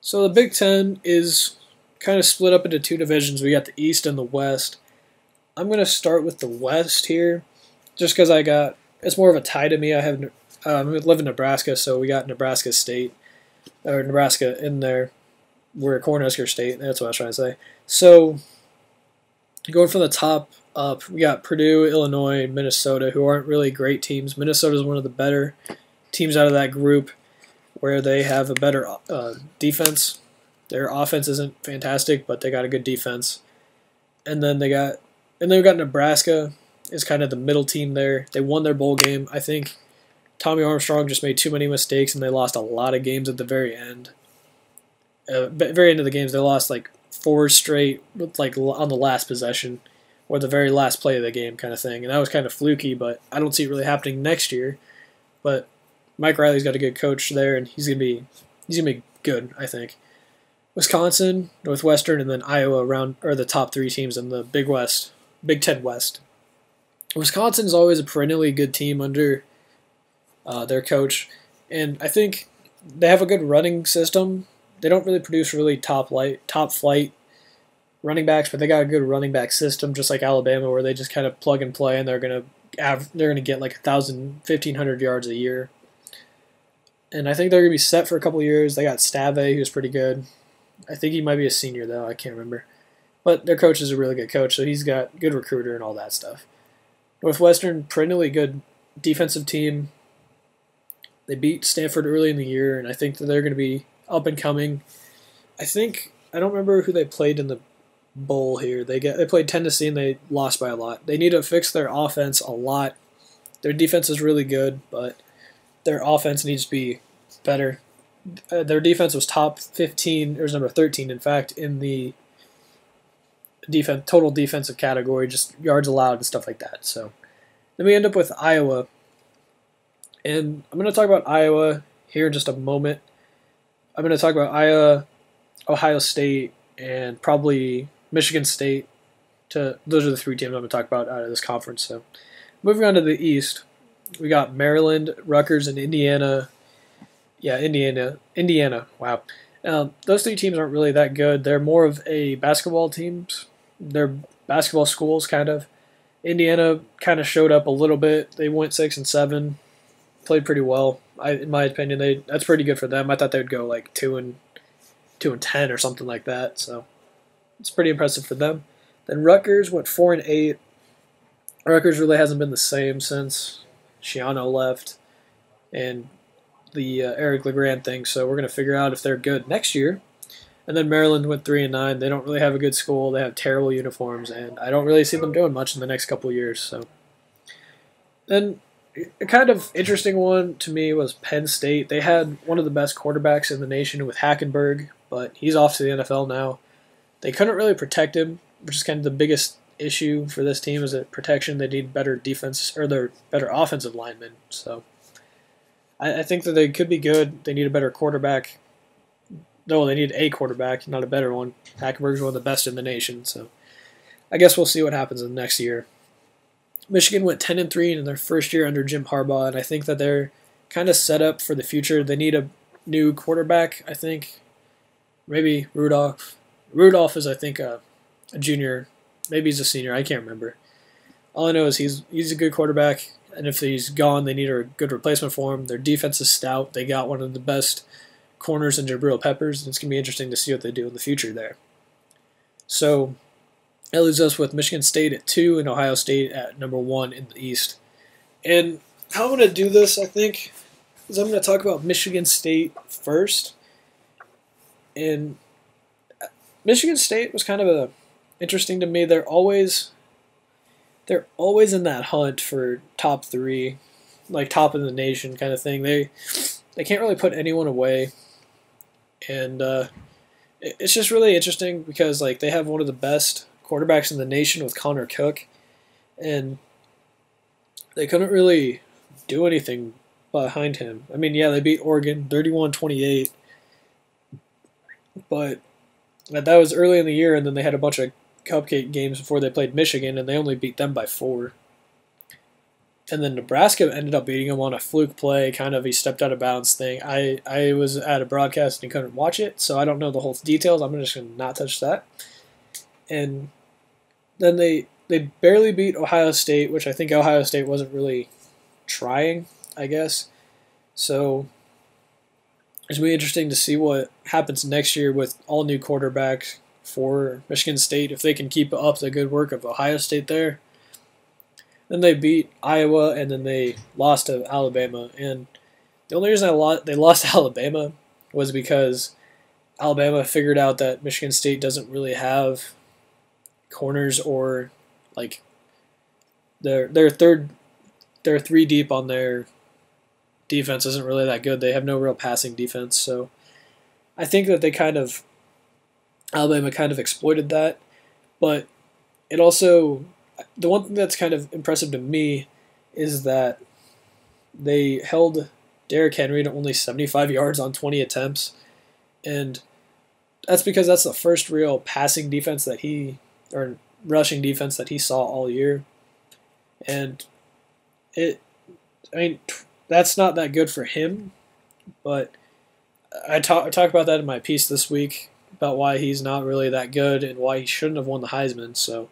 So the Big Ten is kind of split up into two divisions. We got the East and the West. I'm going to start with the West here, just because it's more of a tie to me. I live in Nebraska, so we got Nebraska State, or Nebraska in there. We're a Cornhusker State, that's what I was trying to say. So going from the top up, we got Purdue, Illinois, Minnesota, who aren't really great teams. Minnesota is one of the better teams out of that group, where they have a better defense. Their offense isn't fantastic, but they got a good defense. And then we got Nebraska is kind of the middle team there. They won their bowl game. I think Tommy Armstrong just made too many mistakes, and they lost a lot of games at the very end. Very end of the games, they lost like 4 straight, like on the last possession, or the very last play of the game, kind of thing. And that was kind of fluky, but I don't see it really happening next year. But Mike Riley's got a good coach there, and he's gonna be good, I think. Wisconsin, Northwestern, and then Iowa are the top 3 teams in the Big Ten West. Wisconsin's always a perennially good team under their coach, and I think they have a good running system. They don't really produce really top flight running backs, but they got a good running back system, just like Alabama, where they just kind of plug and play, and they're gonna get like 1,000, 1,500 yards a year. And I think they're gonna be set for a couple of years. They got Stave, who's pretty good. I think he might be a senior though. I can't remember. But their coach is a really good coach, so he's got good recruiter and all that stuff. Northwestern, perennially good defensive team. They beat Stanford early in the year, and I think that they're going to be up and coming. I don't remember who they played in the bowl here. They played Tennessee and they lost by a lot. They need to fix their offense a lot. Their defense is really good, but their offense needs to be better. Their defense was top 15, or was number 13, in fact, in the total defensive category, just yards allowed and stuff like that. So then we end up with Iowa. And I'm going to talk about Iowa here in just a moment. I'm going to talk about Iowa, Ohio State, and probably Michigan State. Those are the 3 teams I'm going to talk about out of this conference. So moving on to the East, we got Maryland, Rutgers, and Indiana. Yeah, Indiana. Wow. Those 3 teams aren't really that good. They're more of a basketball teams. They're basketball schools, kind of. Indiana kind of showed up a little bit. They went 6-7, played pretty well. In my opinion, that's pretty good for them. I thought they would go like 2-10 or something like that. So it's pretty impressive for them. Then Rutgers went 4-8. Rutgers really hasn't been the same since Shiano left and the Eric LeGrand thing, so we're going to figure out if they're good next year. And then Maryland went 3-9. They don't really have a good school. They have terrible uniforms, and I don't really see them doing much in the next couple of years. So then a kind of interesting one to me was Penn State. They had one of the best quarterbacks in the nation with Hackenberg, but he's off to the NFL now. They couldn't really protect him, which is kind of the biggest issue for this team, is that protection. They need better defense, or they're better offensive linemen. So I think that they could be good. They need a better quarterback. No, they need a quarterback, not a better one. Hackenberg's one of the best in the nation, so I guess we'll see what happens in the next year. Michigan went 10-3 in their first year under Jim Harbaugh, and I think that they're kind of set up for the future. They need a new quarterback, I think. Maybe Rudolph. Rudolph is, I think, a junior. Maybe he's a senior. I can't remember. All I know is he's a good quarterback, and if he's gone, they need a good replacement for him. Their defense is stout. They got one of the best corners in Jabril Peppers, and it's going to be interesting to see what they do in the future there. So that leaves us with Michigan State at 2 and Ohio State at number 1 in the East. And how I'm going to do this, I think, is I'm going to talk about Michigan State first. And Michigan State was kind of interesting to me. They're always in that hunt for top 3, like top in the nation kind of thing. They can't really put anyone away, and it's just really interesting because like they have one of the best quarterbacks in the nation with Connor Cook, and they couldn't really do anything behind him. I mean, yeah, they beat Oregon 31-28, but that was early in the year, and then they had a bunch of cupcake games before they played Michigan, and they only beat them by 4. And then Nebraska ended up beating him on a fluke play, kind of he stepped out of bounds thing. I was at a broadcast and couldn't watch it, so I don't know the whole details. I'm just going to not touch that. And then they barely beat Ohio State, which I think Ohio State wasn't really trying, I guess. So it's going to be interesting to see what happens next year with all new quarterbacks for Michigan State, if they can keep up the good work of Ohio State there. Then they beat Iowa, and then they lost to Alabama. And the only reason they lost to Alabama was because Alabama figured out that Michigan State doesn't really have corners, or like they're three deep on their defense isn't really that good. They have no real passing defense, so I think that Alabama kind of exploited that. But it also, the one thing that's kind of impressive to me is that they held Derrick Henry to only 75 yards on 20 attempts, and that's because that's the first real passing defense or rushing defense that he saw all year. And that's not that good for him, but I talk about that in my piece this week about why he's not really that good and why he shouldn't have won the Heisman. So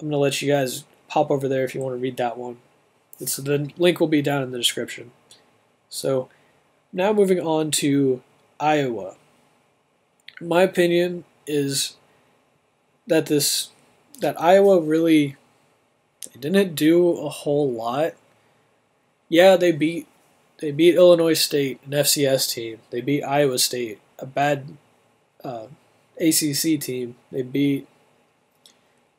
I'm going to let you guys pop over there if you want to read that one. The link will be down in the description. So now moving on to Iowa. My opinion is that Iowa really didn't do a whole lot. Yeah, they beat Illinois State, an FCS team. They beat Iowa State, a bad ACC team. They beat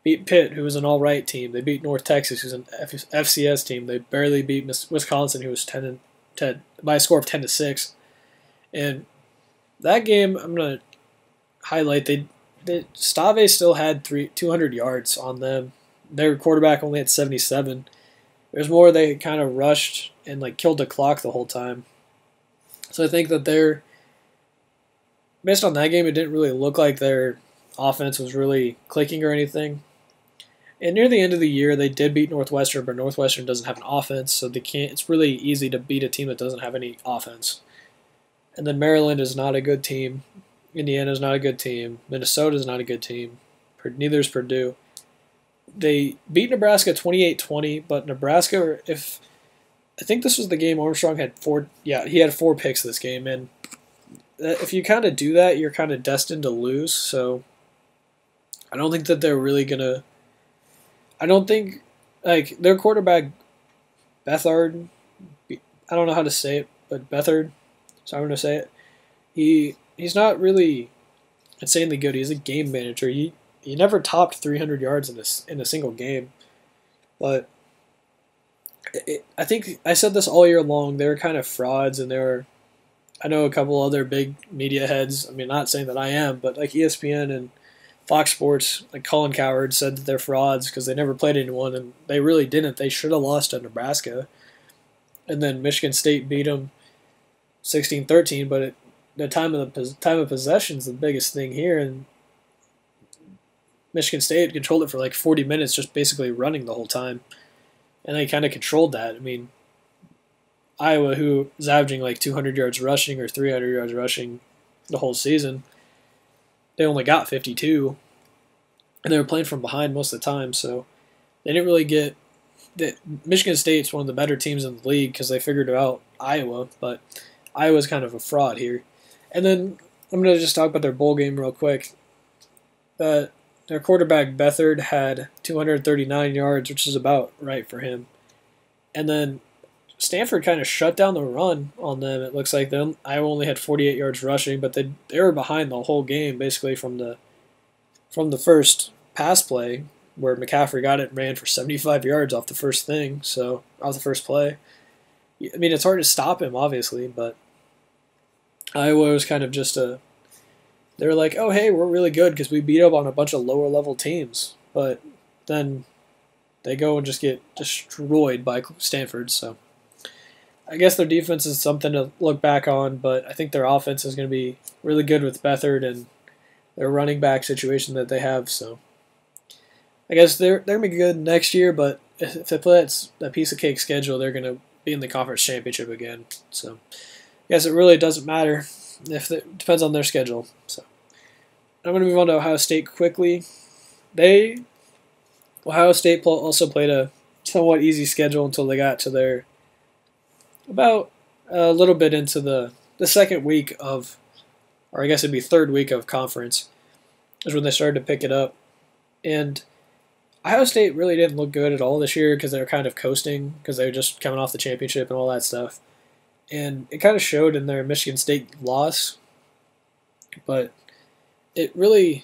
Pitt, who was an all-right team. They beat North Texas, who's an FCS team. They barely beat Wisconsin, who was 10 by a score of 10-6. And that game, I'm gonna highlight. Stave still had 200 yards on them. Their quarterback only had 77. It was more they kind of rushed and killed the clock the whole time. So I think that based on that game, it didn't really look like their offense was really clicking or anything. And near the end of the year, they did beat Northwestern, but Northwestern doesn't have an offense, so they can't. It's really easy to beat a team that doesn't have any offense. And then Maryland is not a good team. Indiana is not a good team. Minnesota is not a good team. Neither is Purdue. They beat Nebraska 28-20, but Nebraska, I think this was the game Armstrong had he had 4 picks this game, and if you kind of do that, you're kind of destined to lose. So I don't think that they're really gonna. I don't think their quarterback Bethard. I don't know how to say it, but Bethard. So I'm gonna say it. He's not really insanely good. He's a game manager. He never topped 300 yards in a single game, but I think I said this all year long. They were kind of frauds, and I know a couple other big media heads. I mean, not saying that I am, but ESPN and Fox Sports, Colin Cowherd said that they're frauds because they never played anyone, and they really didn't. They should have lost to Nebraska, and then Michigan State beat them 16-13. But the time of possession is the biggest thing here, and Michigan State controlled it for 40 minutes, just basically running the whole time. And they kind of controlled that. I mean, Iowa, who is averaging 200 yards rushing or 300 yards rushing the whole season, they only got 52. And they were playing from behind most of the time, so they didn't really get that. Michigan State's one of the better teams in the league because they figured out Iowa, but Iowa's kind of a fraud here. And then I'm going to just talk about their bowl game real quick. Their quarterback, Bethard, had 239 yards, which is about right for him. And then Stanford kind of shut down the run on them. It looks like Iowa only had 48 yards rushing, but they were behind the whole game, basically from the first pass play where McCaffrey got it and ran for 75 yards off the first play. I mean, it's hard to stop him, obviously, but Iowa was kind of just they were like, oh, hey, we're really good because we beat up on a bunch of lower-level teams. But then they go and just get destroyed by Stanford. So I guess their defense is something to look back on, but I think their offense is going to be really good with Bethard and their running back situation that they have. So I guess they're going to be good next year, but if they play that piece of cake schedule, they're going to be in the conference championship again. So I guess it really doesn't matter if it depends on their schedule. So I'm going to move on to Ohio State quickly. Ohio State also played a somewhat easy schedule until they got to their about a little bit into the second week of, or I guess it'd be third week of conference, is when they started to pick it up. And Ohio State really didn't look good at all this year because they were kind of coasting because they were just coming off the championship and all that stuff. And it kind of showed in their Michigan State loss. But it really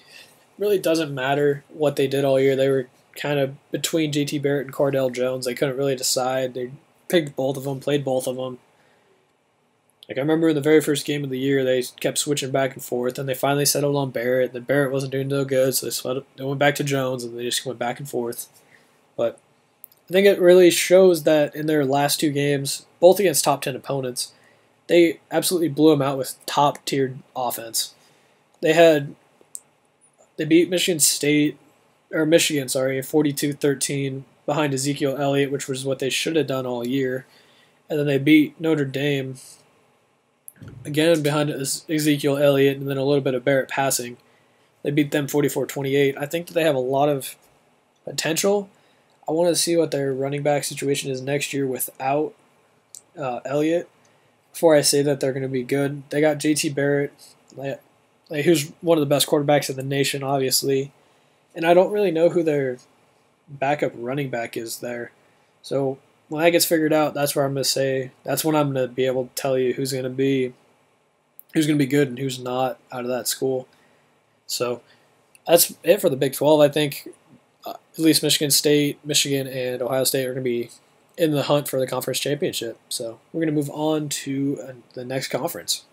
doesn't matter what they did all year. They were kind of between JT Barrett and Cardale Jones. They couldn't really decide. They picked both of them, played both of them. Like, I remember in the very first game of the year, they kept switching back and forth, and they finally settled on Barrett. Then Barrett wasn't doing so good, so they went back to Jones, and they just went back and forth. But I think it really shows that in their last two games, both against top 10 opponents, they absolutely blew them out with top-tiered offense. They beat Michigan, 42-13 behind Ezekiel Elliott, which was what they should have done all year. And then they beat Notre Dame, again behind Ezekiel Elliott, and then a little bit of Barrett passing. They beat them 44-28. I think that they have a lot of potential. I want to see what their running back situation is next year without Elliott before I say that they're going to be good. They got JT Barrett, who's one of the best quarterbacks in the nation, obviously. And I don't really know who their backup running back is there. So when that gets figured out, that's where I'm going to say, that's when I'm going to be able to tell you who's going to be good and who's not out of that school. So that's it for the Big 12. I think at least Michigan State, Michigan, and Ohio State are going to be in the hunt for the conference championship. So we're going to move on to the next conference.